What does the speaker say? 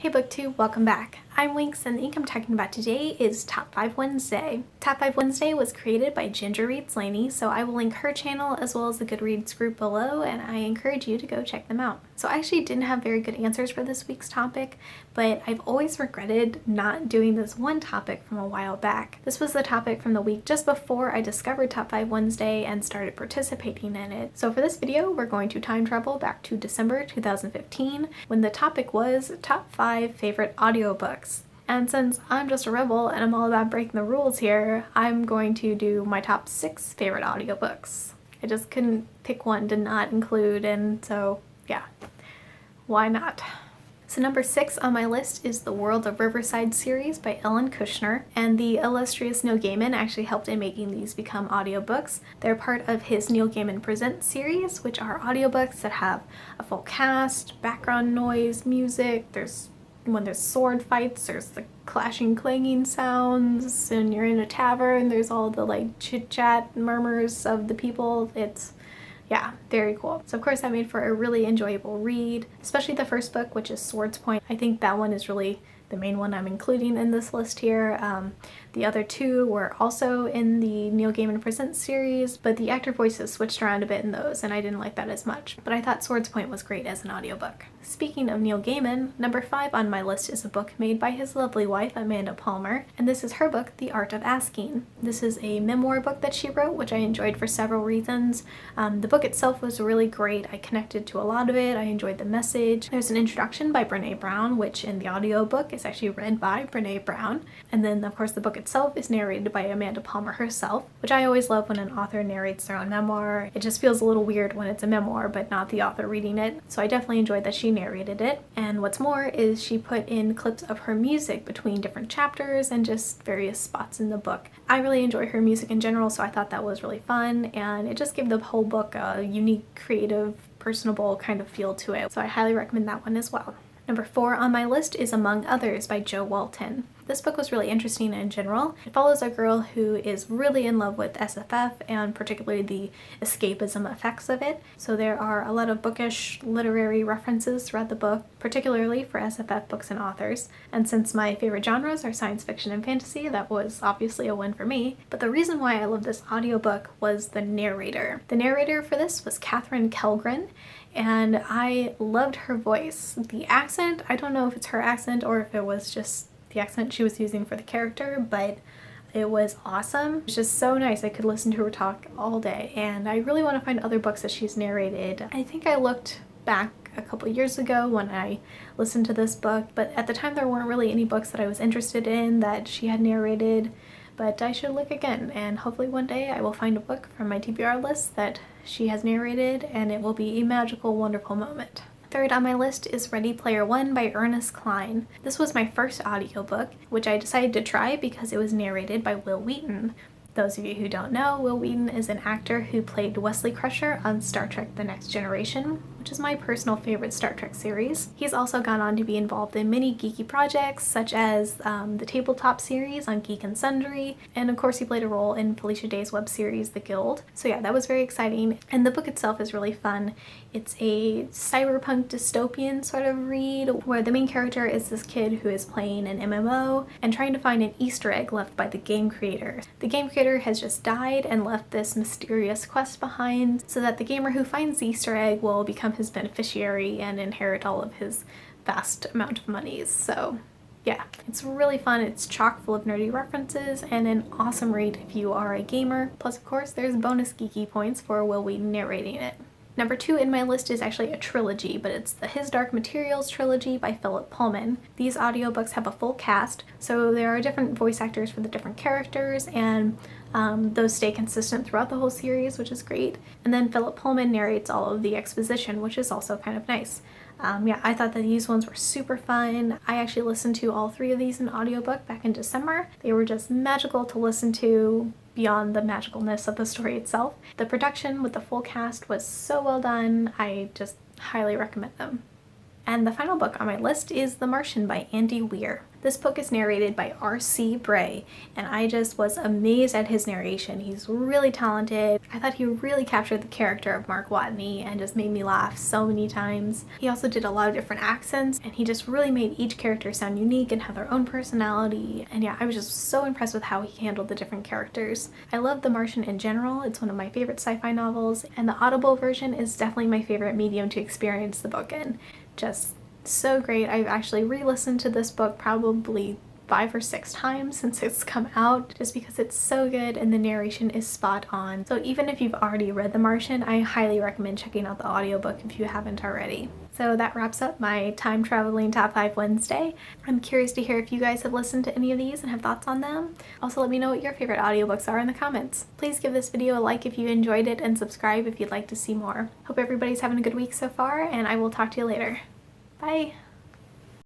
Hey BookTube, welcome back. I'm Winx, and the ink I'm talking about today is Top 5 Wednesday. Top 5 Wednesday was created by Ginger Reads Laney, so I will link her channel as well as the Goodreads group below, and I encourage you to go check them out. So I actually didn't have very good answers for this week's topic, but I've always regretted not doing this one topic from a while back. This was the topic from the week just before I discovered Top 5 Wednesday and started participating in it. So for this video, we're going to time travel back to December 2015, when the topic was Top 5 Favorite Audiobooks. And since I'm just a rebel and I'm all about breaking the rules here, I'm going to do my top 6 favorite audiobooks. I just couldn't pick one to not include, and so yeah, why not? So number 6 on my list is the World of Riverside series by Ellen Kushner, and the illustrious Neil Gaiman actually helped in making these become audiobooks. They're part of his Neil Gaiman Presents series, which are audiobooks that have a full cast, background noise, music, when there's sword fights, there's the clashing, clanging sounds, and you're in a tavern, there's all the like chit-chat murmurs of the people. It's, yeah, very cool. So of course that made for a really enjoyable read, especially the first book, which is Swords Point. I think that one is really the main one I'm including in this list here. The other two were also in the Neil Gaiman Presents series, but the actor voices switched around a bit in those, and I didn't like that as much. But I thought Swords Point was great as an audiobook. Speaking of Neil Gaiman, number 5 on my list is a book made by his lovely wife, Amanda Palmer, and this is her book, The Art of Asking. This is a memoir book that she wrote, which I enjoyed for several reasons. The book itself was really great. I connected to a lot of it. I enjoyed the message. There's an introduction by Brene Brown, which in the audiobook is actually read by Brene Brown. And then, of course, the book itself is narrated by Amanda Palmer herself, which I always love when an author narrates their own memoir. It just feels a little weird when it's a memoir, but not the author reading it. So I definitely enjoyed that she narrated it. And what's more is she put in clips of her music between different chapters and just various spots in the book. I really enjoy her music in general, so I thought that was really fun, and it just gave the whole book a unique, creative, personable kind of feel to it. So I highly recommend that one as well. Number 4 on my list is Among Others by Jo Walton. This book was really interesting in general. It follows a girl who is really in love with SFF, and particularly the escapism effects of it. So there are a lot of bookish literary references throughout the book, particularly for SFF books and authors. And since my favorite genres are science fiction and fantasy, that was obviously a win for me. But the reason why I love this audiobook was the narrator. The narrator for this was Katherine Kellgren, and I loved her voice. The accent, I don't know if it's her accent or if it was just the accent she was using for the character, but it was awesome. It was just so nice. I could listen to her talk all day, and I really want to find other books that she's narrated. I think I looked back a couple years ago when I listened to this book, but at the time there weren't really any books that I was interested in that she had narrated, but I should look again, and hopefully one day I will find a book from my TBR list that she has narrated, and it will be a magical, wonderful moment. Third on my list is Ready Player One by Ernest Cline. This was my first audiobook, which I decided to try because it was narrated by Wil Wheaton. Those of you who don't know, Wil Wheaton is an actor who played Wesley Crusher on Star Trek The Next Generation, which is my personal favorite Star Trek series. He's also gone on to be involved in many geeky projects, such as the Tabletop series on Geek and Sundry, and of course he played a role in Felicia Day's web series The Guild. So yeah, that was very exciting, and the book itself is really fun. It's a cyberpunk dystopian sort of read, where the main character is this kid who is playing an MMO and trying to find an Easter egg left by the game creator. The game creator has just died and left this mysterious quest behind, so that the gamer who finds the Easter egg will become his beneficiary and inherit all of his vast amount of monies. So yeah, it's really fun. It's chock full of nerdy references and an awesome read if you are a gamer. Plus, of course, there's bonus geeky points for Wil Wheaton narrating it. Number 2 in my list is actually a trilogy, but it's the His Dark Materials trilogy by Philip Pullman. These audiobooks have a full cast, so there are different voice actors for the different characters, and those stay consistent throughout the whole series, which is great. And then Philip Pullman narrates all of the exposition, which is also kind of nice. Yeah, I thought that these ones were super fun. I actually listened to all 3 of these in audiobook back in December. They were just magical to listen to beyond the magicalness of the story itself. The production with the full cast was so well done. I just highly recommend them. And the final book on my list is The Martian by Andy Weir. This book is narrated by R.C. Bray, and I just was amazed at his narration. He's really talented. I thought he really captured the character of Mark Watney and just made me laugh so many times. He also did a lot of different accents, and he just really made each character sound unique and have their own personality. And yeah, I was just so impressed with how he handled the different characters. I love The Martian in general. It's one of my favorite sci-fi novels, and the Audible version is definitely my favorite medium to experience the book in. Just so great. I've actually re-listened to this book probably 5 or 6 times since it's come out, just because it's so good and the narration is spot on. So even if you've already read The Martian, I highly recommend checking out the audiobook if you haven't already. So that wraps up my time traveling Top 5 Wednesday. I'm curious to hear if you guys have listened to any of these and have thoughts on them. Also, let me know what your favorite audiobooks are in the comments. Please give this video a like if you enjoyed it and subscribe if you'd like to see more. Hope everybody's having a good week so far, and I will talk to you later. Bye!